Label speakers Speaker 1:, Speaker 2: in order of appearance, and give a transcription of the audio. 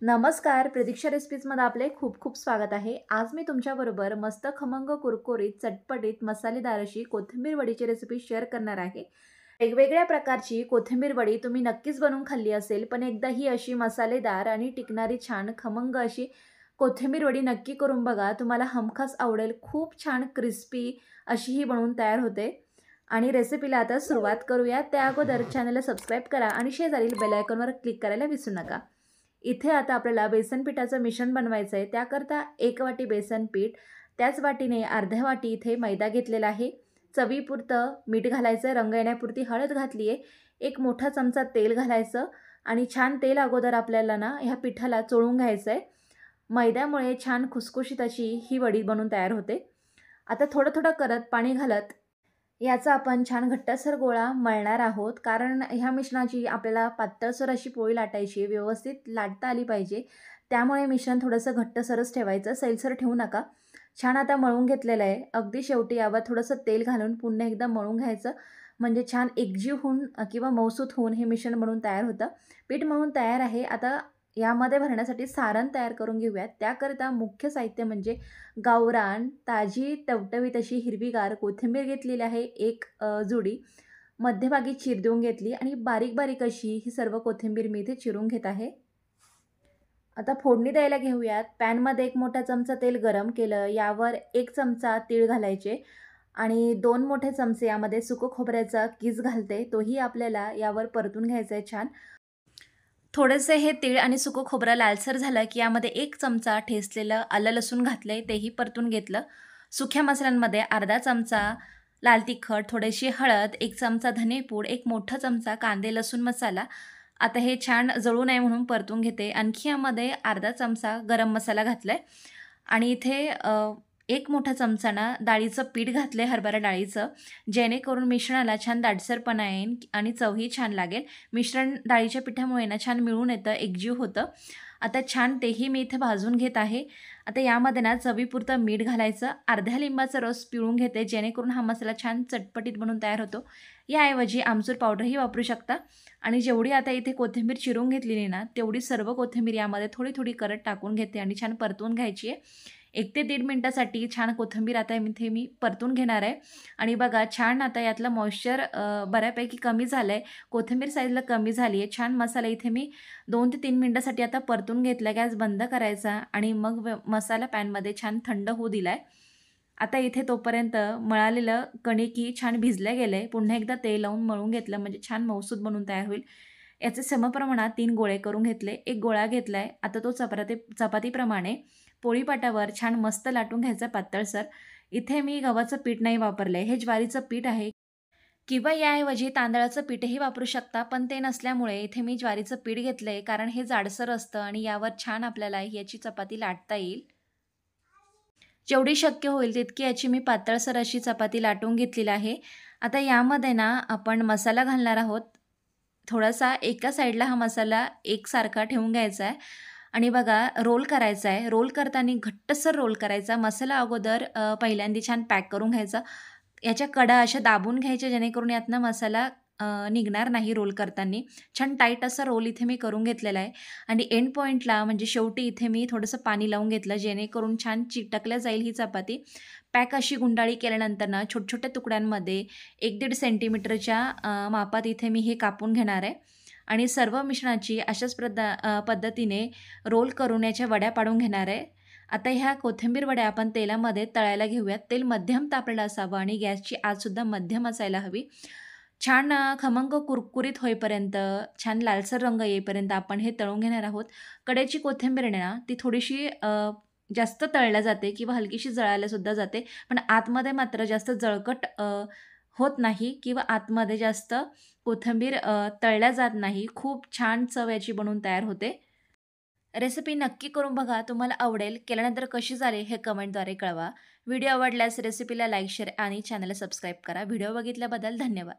Speaker 1: नमस्कार, प्रतीक्षा रेसिपीजमध्ये आपले खूप खूप स्वागत आहे। आज मी तुमच्याबरोबर मस्त खमंग, कुरकुरीत, चटपटीत, मसालेदार अशी कोथिंबीर वडीची रेसिपी शेअर करणार आहे। वेगवेगळ्या प्रकारची कोथिंबीर वडी तुम्ही नक्कीच बनवून खाल्ली असेल, पण एकदा ही अशी मसालेदार आणि टिकणारी छान खमंग अशी कोथिंबीर वडी नक्की करून बघा. तुम्हाला हमखास आवडेल. खूप छान क्रिस्पी अशी ही बनवून तयार होते आणि रेसिपीला आता सुरुवात करूया. त्या अगोदर चॅनलला सबस्क्राईब करा आणि शेजारील बेल आयकॉनवर क्लिक करायला विसरू नका। इथे आता आपल्याला बेसन पिठाचं मिश्रण बनवायचं आहे। त्याकरता 1 वाटी बेसन पीठ, त्याच वाटीने अर्ध्या वाटी इथे मैदा घेतलेला आहे। चवीपुरतं मीठ घालायचं, रंग येण्यापुरती हळद घातली आहे। 1 मोठा चमचा तेल घालायचं आणि छान तेल अगोदर आपल्याला ना ह्या पिठाला चोळून घ्यायचं आहे। मैद्यामुळे छान खुसखुशीत अशी ही वडी बनून तयार होते। आता थोडं-थोडं करत पाणी घालत याचा आपण छान घट्टसर गोळा मळणार आहोत, कारण ह्या मिश्रणाची आपल्याला पातळसर अशी पोळी लाटायची आहे, व्यवस्थित लाटता आली पाहिजे। त्यामुळे मिश्रण थोडंसं घट्टसरच ठेवायचं, सैलसर ठेवू नका। छान आता मळून घेतलेलं आहे। अगदी शेवटी यावर थोडंसं तेल घालून पुन्हा एकदा मळून घ्यायचं, म्हणजे छान एकजीव होऊन किंवा मऊसूत होऊन हे मिश्रण बनवून तयार होतं। पीठ मळून तयार आहे। आता यामध्ये भरण्यासाठी सारण तयार करून घेऊयात। त्याकरिता मुख्य साहित्य म्हणजे गावरान ताजी टवटवीत अशी हिरवीगार कोथिंबीर घेतलेली आहे, 1 जुडी मध्यभागी चीर देऊन घेतली आणि बारीक बारीक अशी ही सर्व कोथिंबीर मी इथे चिरून घेत आहे। आता फोडणी द्यायला घेऊयात। पॅनमध्ये 1 मोठा चमचा तेल गरम केलं, यावर 1 चमचा तीळ घालायचे आणि 2 मोठे चमचे यामध्ये सुकं खोबऱ्याचा कीस घालते, तोही आपल्याला यावर परतून घ्यायचा आहे छान। थोडेसे हे तीळ आणि सुकं खोबरं लालसर झालं की यामध्ये 1 चमचा ठेचलेलं आलं लसूण घातलंय, तेही परतून घेतलं। सुक्या मसाल्यांमध्ये अर्धा चमचा लाल तिखट, थोडीशी हळद, 1 चमचा धनेपूड, 1 मोठा चमचा कांदे लसूण मसाला। आता हे छान जळू नये म्हणून परतून घेते। आणखी यामध्ये अर्धा चमचा गरम मसाला घातलाय आणि इथे 1 मोठा चमचा ना डाळीचं पीठ घातलंय, हरभरा डाळीचं, जेणेकरून मिश्रणाला छान दाटसरपणा येईल आणि चवही छान लागेल। मिश्रण डाळीच्या पिठामुळे ना छान मिळून येतं, एकजीव होतं। आता छान तेही मी इथे भाजून घेत आहे। आता यामध्ये ना चवीपुरतं मीठ घालायचं, अर्ध्या लिंबाचा रस पिळून घेते, जेणेकरून हा मसाला छान चटपटीत बनून तयार होतो। याऐवजी आमचूर पावडरही वापरू शकता आणि जेवढी आता इथे कोथिंबीर चिरून घेतलेली ना, तेवढी सर्व कोथिंबीर यामध्ये थोडी थोडी करत टाकून घेते आणि छान परतून घ्यायची आहे। 1 ते 1.5 मिनिटासाठी छान कोथिंबीर आता इथे मी परतून घेणार आहे आणि बघा छान आता यातलं मॉइश्चर बऱ्यापैकी कमी झालं आहे, कोथिंबीर साईजला कमी झाली आहे। छान मसाला इथे मी 2 ते 3 मिनिटासाठी आता परतून घेतला। गॅस बंद करायचा आणि मग मसाला पॅनमध्ये छान थंड होऊ दिला आहे। आता इथे तोपर्यंत मळालेलं कणिकही छान भिजलं गेलं आहे, पुन्हा एकदा तेल लावून मळून घेतलं, म्हणजे छान मऊसूत बनून तयार होईल। याचे समप्रमाणात 3 गोळे करून घेतले, 1 गोळा घेतला आहे। आता तो चपातीप्रमाणे पोळीपाटावर छान मस्त लाटून घ्यायचा पातळसर। इथे मी गव्हाचं पीठ नाही वापरलं आहे, हे ज्वारीचं पीठ आहे किंवा याऐवजी तांदळाचं पीठही वापरू शकता, पण ते नसल्यामुळे इथे मी ज्वारीचं पीठ घेतलं आहे, कारण हे जाडसर असतं आणि यावर छान आपल्याला याची चपाती लाटता येईल। जेवढी शक्य होईल तितकी याची मी पातळसर अशी चपाती लाटून घेतलेली आहे। आता यामध्ये ना आपण मसाला घालणार आहोत। थोडासा एका साईडला हा मसाला एकसारखा ठेवून घ्यायचा आहे आणि बघा रोल करायचा आहे। रोल करताना घट्टसर रोल करायचा। मसाला अगोदर पहिल्यांदा छान पॅक करून घ्यायचा। याच्या कडा अशा दाबून घ्यायच्या, जेणेकरून यातनं मसाला निघणार नाही रोल करताना। छान टाईट असा रोल इथे मी करून घेतलेला आहे आणि एंड पॉईंटला म्हणजे शेवटी इथे मी थोडंसं पाणी लावून घेतलं, जेणेकरून छान चिटकल्या जाईल ही चपाती। पॅक अशी गुंडाळी केल्यानंतर ना छोट्या-छोट्या तुकड्यांमध्ये 1-1.5 सेंटीमीटरच्या मापात इथे मी हे कापून घेणार आहे आणि सर्व मिश्रणाची अशाच पद्धतीने रोल करून याच्या वड्या पाडून घेणार आहे। आता ह्या कोथिंबीर वड्या आपण तेलामध्ये तळायला घेऊयात। तेल मध्यम तापलेलं असावं आणि गॅसची आचसुद्धा मध्यम असायला हवी। छान खमंग कुरकुरीत होईपर्यंत, छान लालसर रंग येईपर्यंत आपण हे तळून घेणार आहोत। कडेची कोथिंबीर आहे ना, ती थोडीशी जास्त तळल्या जाते किंवा हलकीशी जळायलासुद्धा जाते, पण आतमध्ये मात्र जास्त जळकट होत नाही किंवा आतमध्ये जास्त कोथिंबीर तळल्या जात नाही। खूप छान चव याची बनवून तयार होते। रेसिपी नक्की करून बघा, तुम्हाला आवडेल। केल्यानंतर कशी झाली हे कमेंटद्वारे कळवा। व्हिडिओ आवडल्यास रेसिपीला लाईक, शेअर आणि चॅनलला सबस्क्राईब करा। व्हिडिओ बघितल्याबद्दल धन्यवाद।